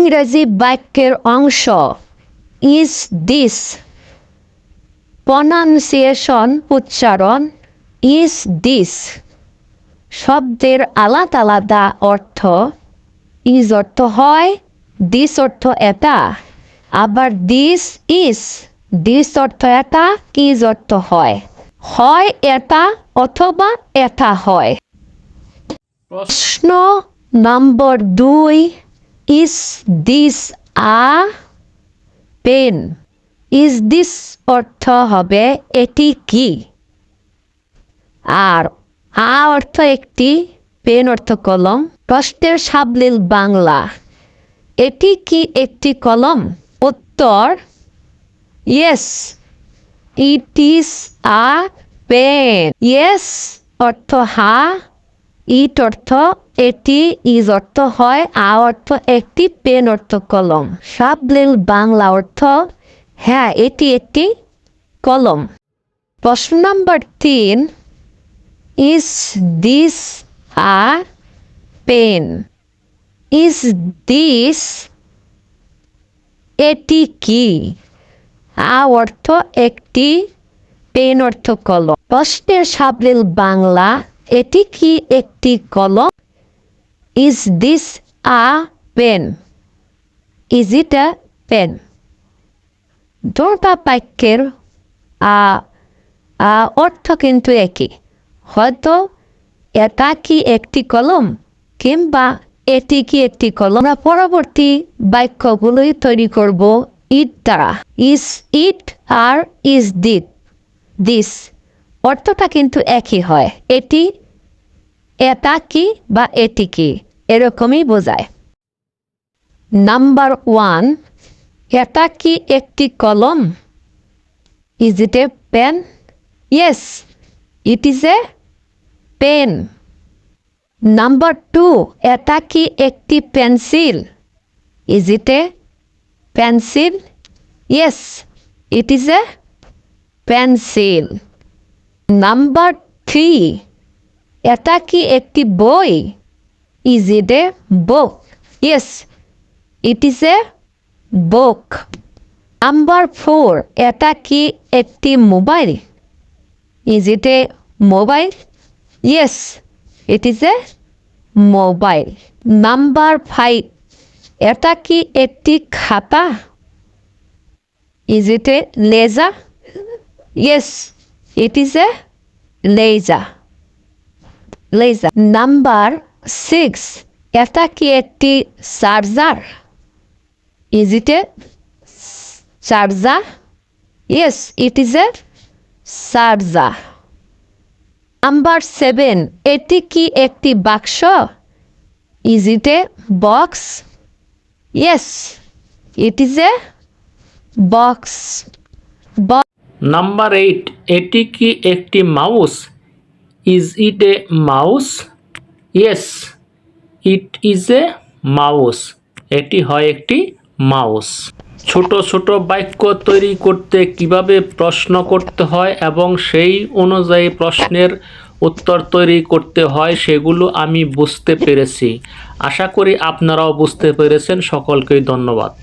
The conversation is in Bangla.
ইংরেজি বাক্যের অংশ ইজ দিস। প্রনাউন্সিয়েশন উচ্চারণ ইজ দিস। শব্দের আলাদা আলাদা অর্থ। ইজ অর্থ হয়, দিস অর্থ এটা, আবার দিস ইজ, দিস অর্থ এটা, ইজ অর্থ হয়, হয় এটা অথবা এটা হয়। প্রশ্ন নম্বর 2, is this a pen? Is this অর্থ হবে এটি কি, আর আ অর্থ একটি, পেন অর্থ কলম। প্রশ্নের সাবলীল বাংলা, এটি কি একটি কলম? উত্তর yes, it is a pen. Yes অর্থ হ্যাঁ, ইট অর্থ এটি, ইজ অর্থ হয়, আ অর্থ একটি, পেন অর্থ কলম। সাবলীল বাংলা অর্থ হ্যাঁ এটি একটি কলম। প্রশ্ন নম্বর 3, is this a pen? Is this এটি কি, আ অর্থ একটি, পেন অর্থ কলম। প্রশ্নের সাবলীল বাংলা, এটি কি একটি কলম? Is this a pen? Is it a pen? দুটো বাক্যের অর্থ কিন্তু একই, হয়তো এটা কি একটি কলম কিংবা এটি কি একটি কলম। আমরা পরবর্তী বাক্যগুলোই তৈরি করব ইট দ্বারা। ইজ ইট আর ইজ দিস অর্থটা কিন্তু একই হয়, এটি, এটা কি বা এটি কি, এরকমই বোঝায়। নাম্বার 1, এটা কি একটি কলম? Is it a pen? Yes, it is a pen. Number 2, এটা কি একটি pencil? Is it a pencil? Yes, it is a pencil. Number 3, এটা কি একটি বই? Is it a book? Yes, it is a book. Number 4, এটা কি একটি mobile? Is it a mobile? Yes, it is a mobile. Number 5, এটা কি একটি খাতা? Is it a ledger? Yes, it is a ledger. Number 6, এটা কি একটি charger? Is it a charger? Yes, it is a charger. Number 7, এটি কি একটি বাক্স? Is it a box? Yes, it is a box. Number 8, এটি কি একটি mouse? Is it a mouse? Yes, it is a mouse, এটি হয় একটি মাউস। ছোট ছোট বাক্য তৈরি করতে কিভাবে প্রশ্ন করতে হয় এবং সেই অনুযায়ী প্রশ্নের উত্তর তৈরি করতে হয় সেগুলো আমি বুঝতে পেরেছি। আশা করি আপনারাও বুঝতে পেরেছেন। সকলকেই ধন্যবাদ।